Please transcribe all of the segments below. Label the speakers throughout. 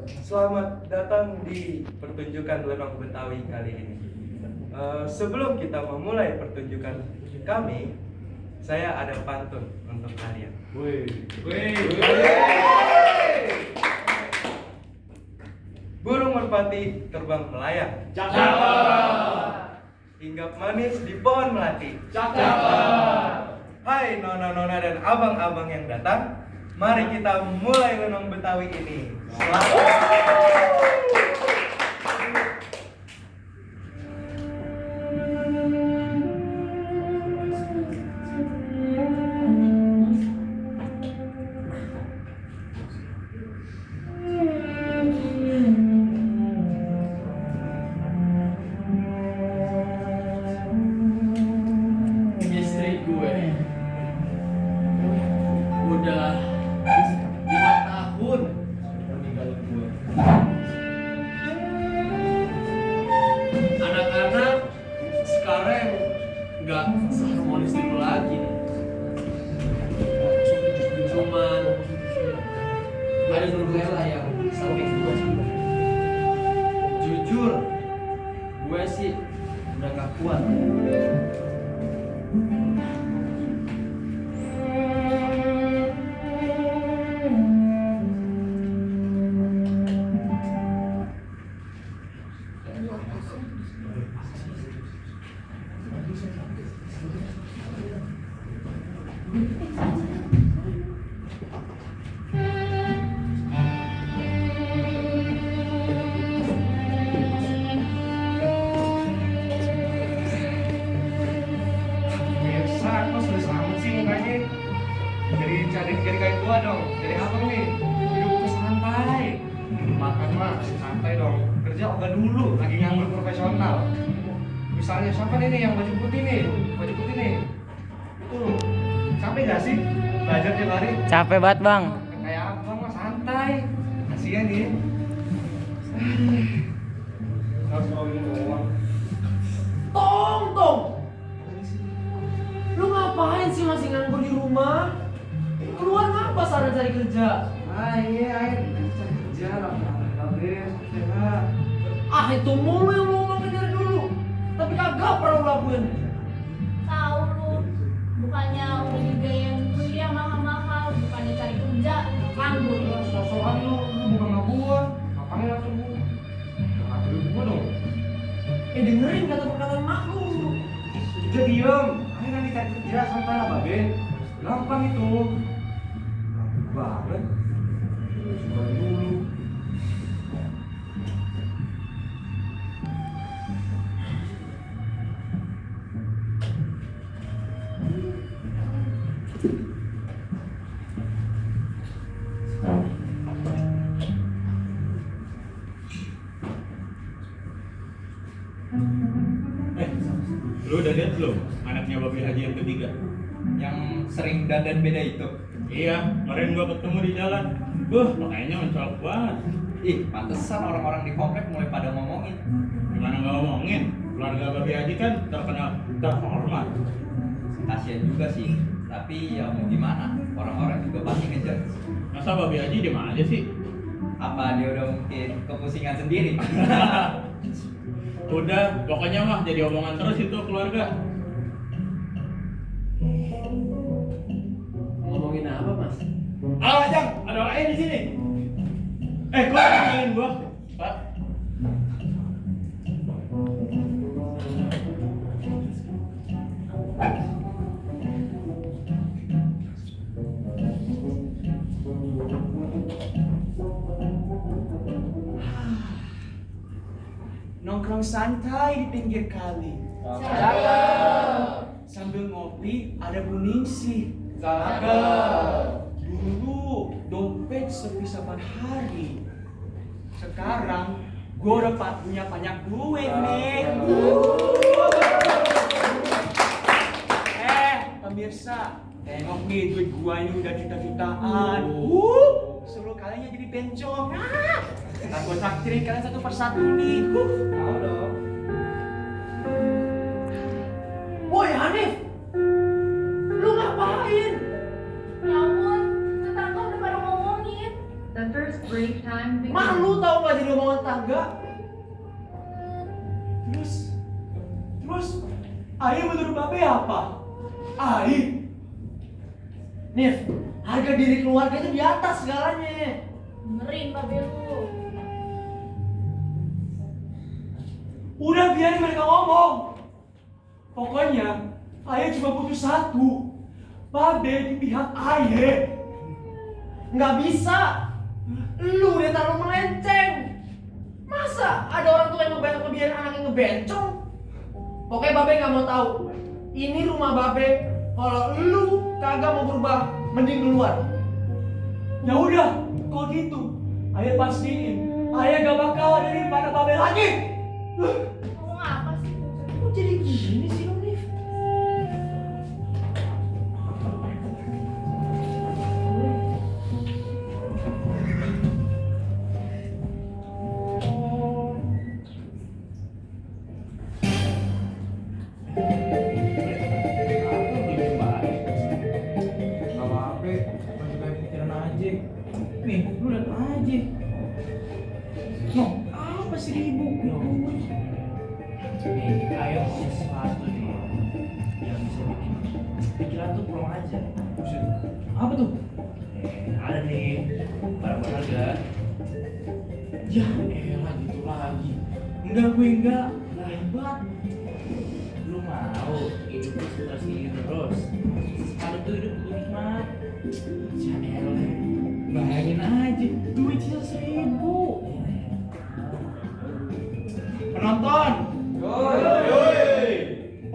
Speaker 1: Selamat datang di pertunjukan Lenong Betawi kali ini. Sebelum kita memulai pertunjukan kami, saya ada pantun untuk kalian. Burung merpati terbang melayang,
Speaker 2: Cakep.
Speaker 1: hinggap manis di pohon melati.
Speaker 2: Cakep.
Speaker 1: Hai nona-nona dan abang-abang yang datang, mari kita mulai Lenong Betawi ini. Selamat.
Speaker 2: Istri gue udah 5 tahun meninggalin gue. Anak-anak sekarang nggak seharmonis dulu lagi. Cuman ada Nurlela yang samping gue. Jujur, gue sih udah gak kuat.
Speaker 1: Mirsa, kok sudah amat sih mukanya? Jadi kayak gua dong. Jadi apa nih? Hidup tuh santai. Makan mah santai dong. Kerja oga dulu, lagi nganggur profesional. Misalnya siapa nih yang baju putih nih? Baju putih nih. Itu capek gak sih? Belajar tiap hari.
Speaker 3: Capek banget bang.
Speaker 1: Kayak abang mah santai. Kasihan nih. Harus ngomongin doang.
Speaker 2: Tong! Lu ngapain sih masih nganggur di rumah? Keluar ngapa sana cari kerja?
Speaker 1: Iya, cari kerja lah.
Speaker 2: Ah itu mulu yang lu ngomongin dari dulu. Tapi kagak pernah lu lakuin.
Speaker 4: Tahu lu, bukannya udah dibiayain kuliah mahal-mahal, bukannya cari kerja, nganggur lu.
Speaker 1: Sosokan lu bukan sama gua. Ngapain langsung gua? Ngatur gua dong.
Speaker 2: Dengerin kata perkataan mak lu.
Speaker 1: Udah diem. Ayo nanti cari kerja santai lah, Babe. Gampang itu. Gampang banget. Suka dulu.
Speaker 5: Lu udah lihat belum anaknya Babi Haji yang ketiga?
Speaker 6: Yang sering dandan beda itu.
Speaker 5: Iya, kemarin gua ketemu di jalan. Pakainya mencolok banget.
Speaker 6: Ih, pantesan orang-orang di komplek mulai pada ngomongin.
Speaker 5: Gimana nggak ngomongin? Keluarga Babi Haji kan terkenal terhormat.
Speaker 6: Kasian juga sih. Tapi ya mau gimana? Orang-orang juga pasti ngejar.
Speaker 5: Masa Babi Haji di mana aja sih?
Speaker 6: Apa dia udah mungkin kepusingan sendiri?
Speaker 5: Udah, pokoknya mah jadi omongan terus itu keluarga.
Speaker 2: Ngomongin apa mas?
Speaker 5: Alah, Jang, ada orang lain di sini. Gua kenalin gua, Pak.
Speaker 7: Nongkrong santai di pinggir kali.
Speaker 4: Cakep.
Speaker 7: Sambil ngopi ada Bu Ningsih.
Speaker 2: Cakep.
Speaker 7: Dulu dompet sepi 8 hari. Sekarang gue udah punya banyak duit nih. Pemirsa, tengok nih duit gua ini udah juta-jutaan. Suruh kalian jadi bencong. Aku traktirin kalian satu persatu nih.
Speaker 1: Mau dong.
Speaker 2: Woi Hanif, lu ngapain?
Speaker 4: Ya ampun, tetangga udah pada ngomongin.
Speaker 8: The first
Speaker 4: break time.
Speaker 2: Malu tau gak jadi omongan tangga?
Speaker 7: Terus, Ayah menurut Babe apa? Ayah?
Speaker 2: Nif, harga diri keluarga itu di atas segalanya.
Speaker 4: Dengerin babe lu.
Speaker 7: Udah biarin mereka ngomong. Pokoknya, Ayah cuma butuh satu. Babe di pihak Ayah.
Speaker 2: Nggak bisa. Lu udah terlalu melenceng. Masa ada orang tua yang ngebiarin anaknya ngebencong? Pokoknya Babe nggak mau tahu. Ini rumah Babe. Kalau lu kagak mau berubah, mending keluar.
Speaker 7: Ya udah, kalau gitu, Ayah pastiin Ayah gak bakal ada di depan Babe lagi.
Speaker 4: Ngomong apa sih?
Speaker 2: Kok jadi gini sih lu, Nif?
Speaker 5: Gak apa-apa, cuma juga pikiran aja. Nih, lu lihat aja. No, apa sih ribut? No. Nih, ayo sesuatu nih yang bisa bikin pikiran tuh plong aja. Buset. Apa tuh? Ada nih barang berharga. Ya elah gitu lagi. Enggak gue enggak hebat. Lu mau hidup lu seterus ini terus. Kalau tuh hidup lu nikmat. Ya elah. Bayangin aja duit sisa 1.000. Penonton.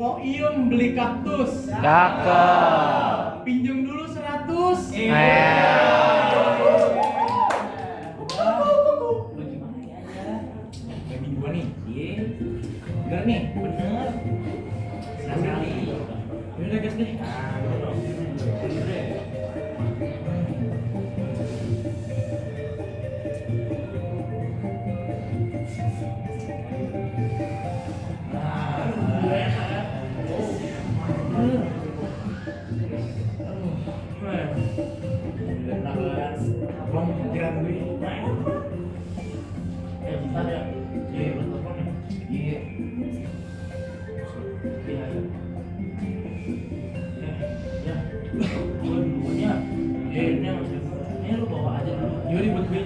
Speaker 5: Pok Iem beli kaktus.
Speaker 2: Cakep.
Speaker 5: Pinjam dulu 100. Lu gimana ya? Bagi gua nih. Iya. Bener nih, bener. Sekali. Yaudah guys deh. Bener deh.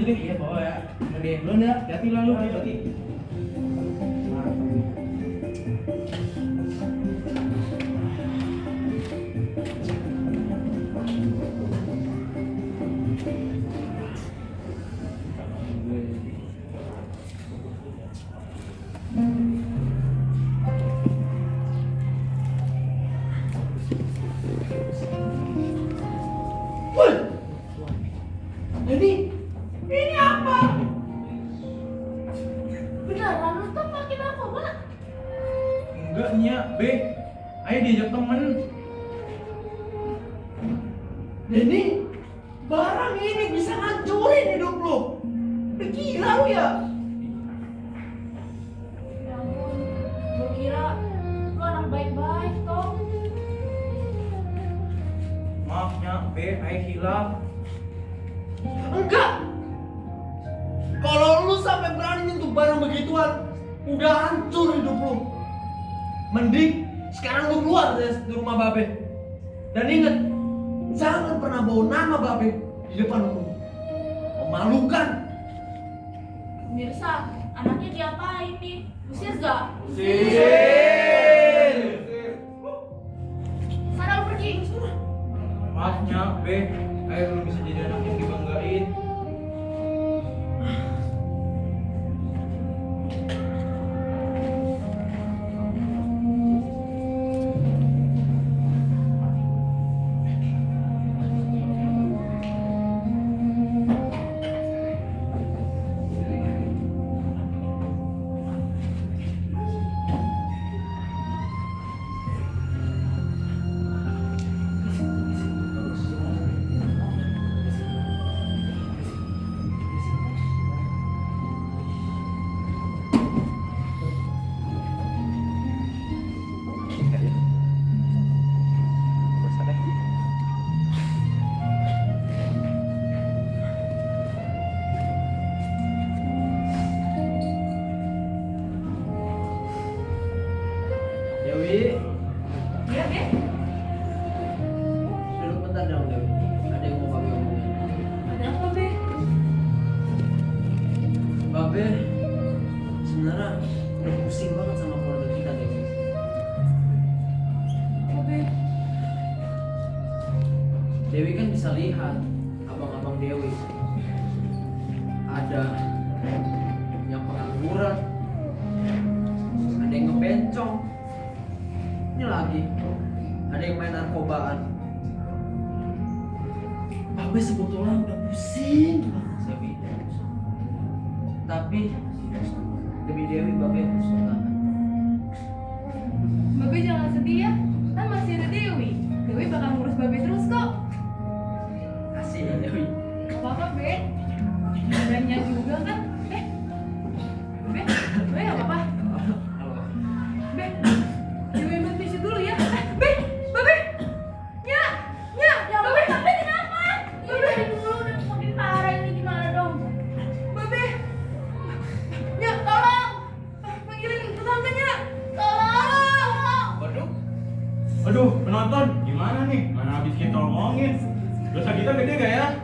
Speaker 5: Iya bawa ya. Lo nih, hati-hati lah lu, hati-hati.
Speaker 2: Woi! Ini apa?
Speaker 4: Beneran lu tuh pakai narkoba?
Speaker 5: Enggak Nya, B. Ayo diajak temen.
Speaker 2: Denny, barang ini bisa ngancurin hidup lu. Gila lu ya?
Speaker 4: Ya ampun, gua kira lu anak baik-baik toh.
Speaker 5: Maaf Nya, B. Ayo hilaf.
Speaker 2: Enggak. Kalau lu sampai berani nyentuh barang begituan, udah hancur hidup lu. Mending sekarang lu keluar dari rumah Babe. Dan inget, jangan pernah bawa nama Babe di depan umum. Memalukan.
Speaker 4: Pemirsa, anaknya diapain nih? Usir gak? Sana lu pergi.
Speaker 5: Maaf Nya, B. Ayo belum bisa jadi anak yang dibanggain.
Speaker 2: Babe sebenarnya udah pusing banget sama keluarga kita Dewi.
Speaker 4: Babe,
Speaker 2: Dewi kan bisa lihat abang-abang Dewi ada yang pengangguran, ada yang ngebencong, ini lagi ada yang main narkobaan. Babe sebetulnya udah pusing banget Dewi. Tapi demi Dewi Babe harus bertahan.
Speaker 4: Babe jangan sedih ya. Kan masih ada Dewi. Dewi bakal ngurus Babe terus kok.
Speaker 2: Kasih ya Dewi.
Speaker 4: Gak apa-apa, Be. Badannya juga kan. Be, gak apa-apa. Be, Dewi ambil tisu dulu ya. Be, Babe. Nya, Babe, Babe kenapa? Babe, dari dulu udah makin parah ini gimana dong? Babe, Nya, tolong. Panggilin tetangganya. Tolong.
Speaker 7: Waduh. Aduh, penonton, gimana nih? Mana habis kita omongin? Dosa kita gede gak ya?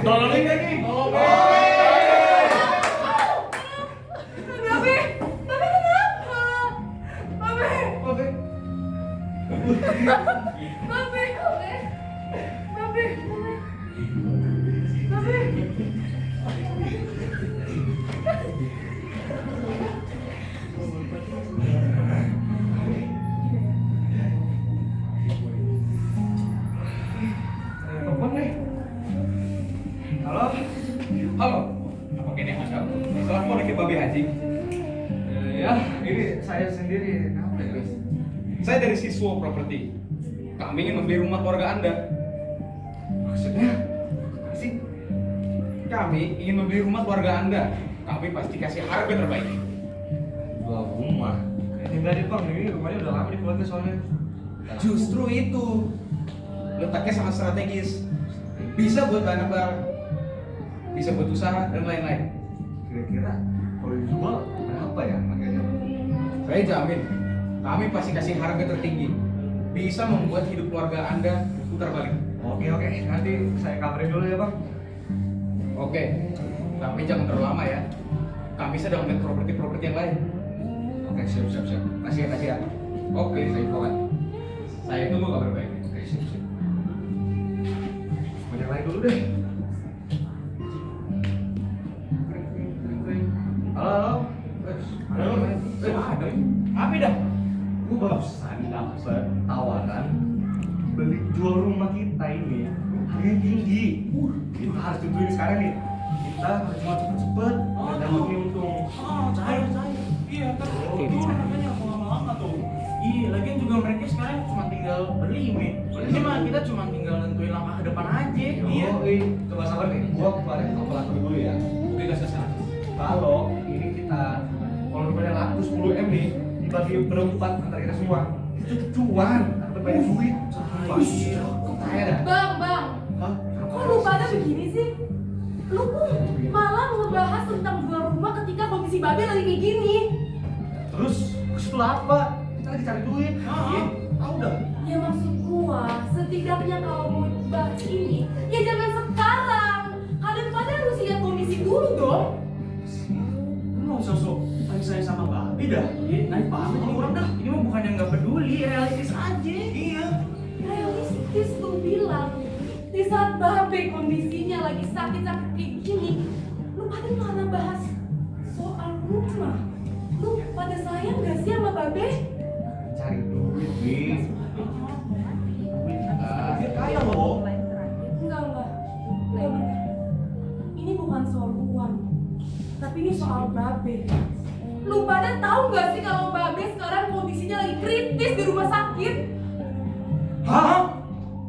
Speaker 7: Tolongin gak nih?
Speaker 4: Babe, Babe kenapa? Babe.
Speaker 1: Babe.
Speaker 4: Babe, Babe, Babe.
Speaker 1: Telepon nih. Halo.
Speaker 6: Halo, apa kini ada? Telepon lagi Babe Haji.
Speaker 1: Ya, ini saya sendiri. Kenapa ya, guys?
Speaker 6: Saya dari Siswo Properti. Kami ingin membeli rumah keluarga Anda.
Speaker 1: Maksudnya? Apa sih?
Speaker 6: Kami ingin membeli rumah keluarga Anda. Kami pasti kasih harga terbaik.
Speaker 1: Dua rumah. Enggak deh bang, ini rumahnya udah lama dikeluarga soalnya.
Speaker 6: Justru itu letaknya sangat strategis. Bisa buat anak bareng, bisa buat usaha dan lain-lain.
Speaker 1: Kira-kira kalau dijual berapa ya harganya?
Speaker 6: Saya jamin, kami pasti kasih harga tertinggi. Bisa membuat hidup keluarga Anda putar balik.
Speaker 1: Oke, nanti saya kabarin dulu ya bang.
Speaker 6: Oke, tapi jangan terlalu lama ya. Kami sedang melihat properti-properti yang lain.
Speaker 1: Oke, siap. Kasih ya.
Speaker 6: Oke, saya infokan. Saya tunggu kabar baik.
Speaker 1: Oke, siap. Yang lain dulu deh. Halo.
Speaker 6: Ada. Apa dah?
Speaker 1: Gue barusan dapet tawaran beli jual rumah kita ini harganya tinggi. Kita harus tentuin sekarang nih. Kita harus jual cepet-cepet biar dapat untung.
Speaker 7: Cair. Iya, tapi itu namanya mau lama-lama tuh. Iya, lagian juga mereka sekarang cuma tinggal berlimit. Ini mah kita cuma tinggal nentuin langkah ke depan aja. Iya.
Speaker 1: Coba sabar nih. Gua kemarin kalkulator dulu ya.
Speaker 6: Oke, gas.
Speaker 1: Kalau ini kita kalau rupanya laku 10 M nih dibagi berempat antara kita semua itu cuan dapat banyak duit.
Speaker 7: Iya.
Speaker 1: Kok kaya dah?
Speaker 4: Bang.
Speaker 1: Hah?
Speaker 4: Kok lu pada begini sih? Lu kok malah ngebahas tentang jual rumah ketika kondisi Babe lagi kayak gini?
Speaker 1: Terus maksud lu apa? Kita lagi cari duit. Iya. Tahu dah.
Speaker 4: Ya maksud gua, setidaknya kalau mau bahas ini, ya jangan sekarang. Kalian pada harus lihat kondisi dulu dong.
Speaker 7: Lu sosok saya sama Babe dah. Iya, naik banget ini orang dah. Ini mah bukan yang nggak peduli, realistis aja. Iya.
Speaker 4: Realistis lu bilang, di saat Babe kondisinya lagi sakit-sakit kayak gini, lu pada malah bahas soal rumah. Lu pada sayang gak sih sama Babe?
Speaker 1: Cari duit, Win. Dia kaya loh.
Speaker 4: Enggak. Ini bukan soal uang, tapi ini soal Babe. Lu pada tahu gak sih kalau Babe sekarang kondisinya lagi kritis di rumah sakit?
Speaker 1: Hah?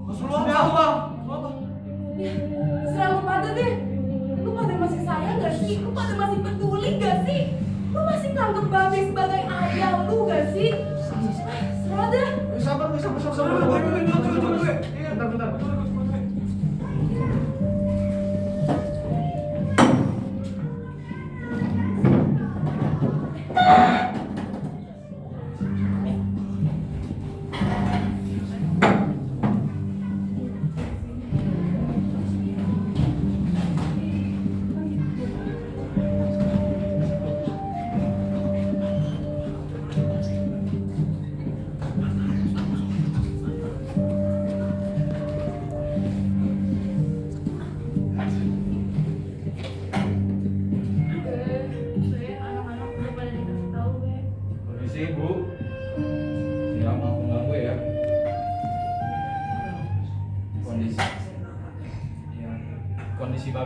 Speaker 1: Maksud lu apa?
Speaker 4: Ya, serah lu pada deh. Lu pada masih sayang gak sih? Lu pada masih peduli gak sih? Lu masih nganggep Babe sebagai ayah lu gak sih? Serah deh.
Speaker 1: Sabar. Bentar.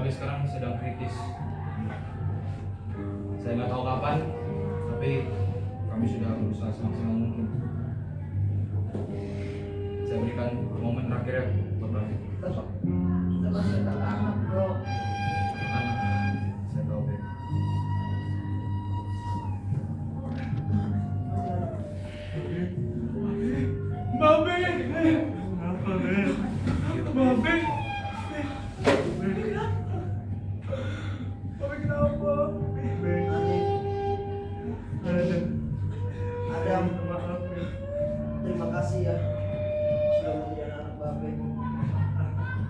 Speaker 6: kami sekarang sedang kritis. Saya nggak tahu kapan, tapi kami sudah berusaha semaksimal mungkin. Saya berikan momen terakhir ya buat Bapak.
Speaker 2: Kita masih anak-anak bro.
Speaker 6: Anak, saya tahu deh.
Speaker 7: Babe. Kenapa, Be? Babe. Babe kenapa? Be.
Speaker 2: Adam, terima kasih ya sudah menjadi anak Babe.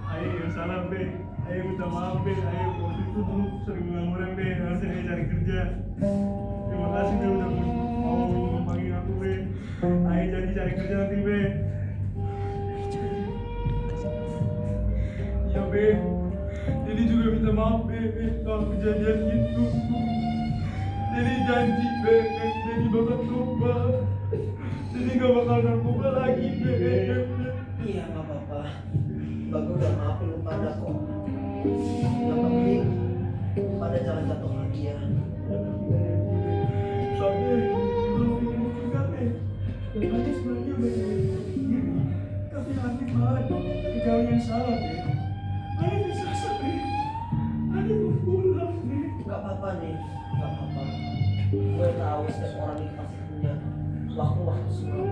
Speaker 7: Ayo salah, Be. Ayo minta maaf, Be. Ayo waktu itu dulu sering ngangguran, Be. Harusnya ayo cari kerja. Terima kasih, Be, udah mau ngomongin aku, Be. Ayo janji cari kerja nanti, Be. Iya, Be. Jadi juga minta maaf, Be. Soal kejadian itu. Jadi janji, Be. Jadi bakal toba. Jadi gak bakal narkoba lagi, Be.
Speaker 2: Iya nggak apa-apa. Babe udah maafin lu pada kok. Yang penting pada jangan jatuh lagi ya.
Speaker 7: Tapi belum ingin juga, Be. Tadi sebenarnya Be. Tapi Andi malah kejauhan yang salah, Be. Andi disasar, Be. Andi mau pulang, Be.
Speaker 2: Gak apa-apa nih, gak apa-apa. Gue tahu setiap orang ini pasti punya waktu-waktu suram.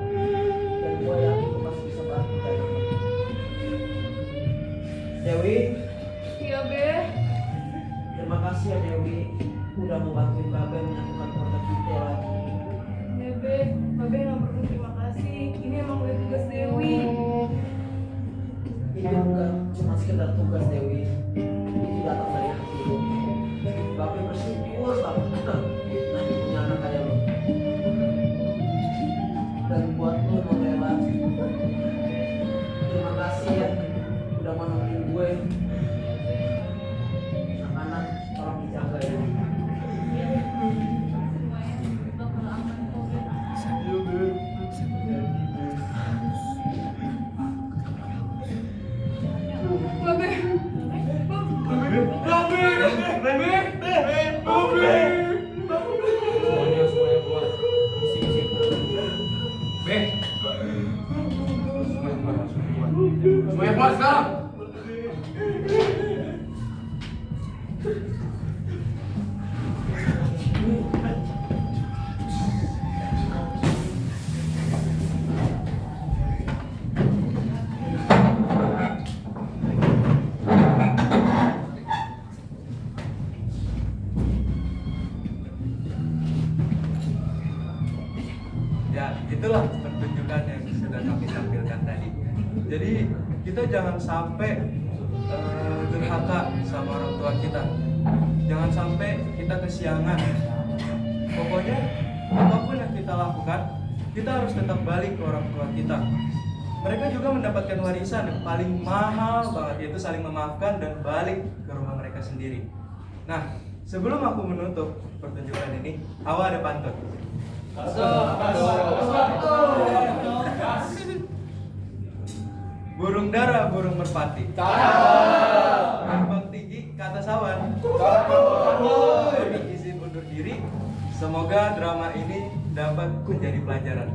Speaker 2: Dan gue yakin lu pasti bisa bantu kayak gitu. Dewi,
Speaker 4: Iya, Be.
Speaker 2: terima kasih ya Dewi. Udah membantuin Babe menyatukan keluarga kita lagi.
Speaker 4: Ya, Be. Babe nggak perlu terima kasih. Ini emang udah tugas Dewi.
Speaker 2: Ini bukan cuma sekedar tugas Dewi. Itu datang dari hati lu. Babe bersyukur banget nanti punya anak kayak lu. Dan buat lu Nonela, terima kasih ya udah mau nemenin gue. Anak-anak tolong dijaga ya.
Speaker 4: Bakal aman kok, Be.
Speaker 7: Iya, Be.
Speaker 4: Babe.
Speaker 6: Semuanya keluar. Isi. Be. Semuanya keluar sekarang.
Speaker 1: Ya, itulah pertunjukan yang sudah kami tampilkan tadi. Jadi kita jangan sampai durhaka sama orang tua kita. Jangan sampai kita kesiangan. Pokoknya apapun yang kita lakukan, kita harus tetap balik ke orang tua kita. Mereka juga mendapatkan warisan yang paling mahal banget, yaitu saling memaafkan dan balik ke rumah mereka sendiri. Nah, sebelum aku menutup pertunjukan ini, Hawa ada pantun. Burung dara, burung merpati. Terbang tinggi ke atas awan. Kami izin undur diri. Semoga drama ini dapat menjadi pelajaran.